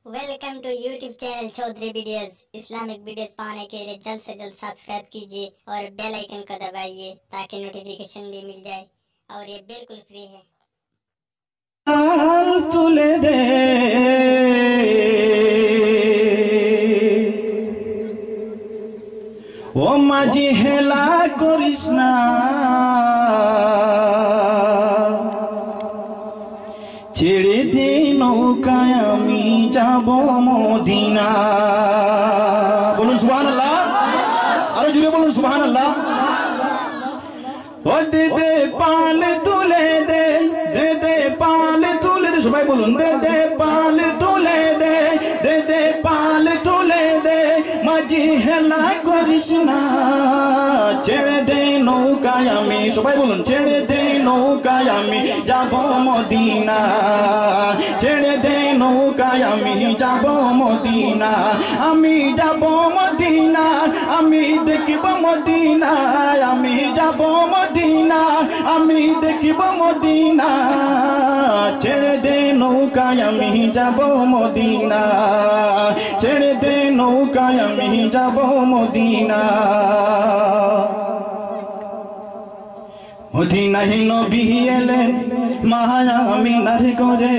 Welcome to YouTube channel Chaudhary videos. Islamic videos पाने के लिए जल्द से जल्द सब्सक्राइब कीजिए और बेल आइकन को दबाइए ताकि नोटिफिकेशन भी मिल जाए और ये बिल्कुल फ्री है। तुले दे ओ माझी हेला करिस ना ছেড়ে দে নৌকায় আমি যাব মদিনা। বলুন সুবহানাল্লাহ, আরো জোরে বলুন সুবহানাল্লাহ। ও দে দে পাল তুলে দে, দে দে পাল তুলে দে, সবাই বলুন দে দে পাল তুলে দে, দে দে পাল তুলে দে, মাঝি হেলা করিস না, ছেড়ে দে নৌকায় আমি, সবাই বলুন ছেড়ে দে নৌকায় আমি যাব মদিনা, ছেড়ে দে নৌকায় আমি যাব মদিনা, আমি যাব মদিনা, আমি দেখব মদিনা, আমি যাব মদিনা, আমি দেখব মদিনা, ছেড়ে দে নৌকায় আমি যাব মদিনা, ছেড়ে দে নৌকায় আমি যাব মদিনা। মদিনায় নবী এলেন মায়া আমিনার ঘরে,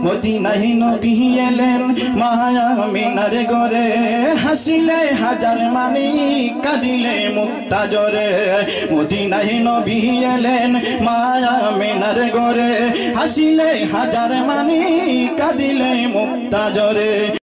মদিনায় নবী এলেন মায়া আমিনার ঘরে, হাসিলে হাজার মানি কাঁদিলে মুক্তা জরে, মদিনায় নবী এলেন মায়া আমিনার ঘরে, হাসিলে হাজার মানি কাঁদিলে মুক্তা জরে।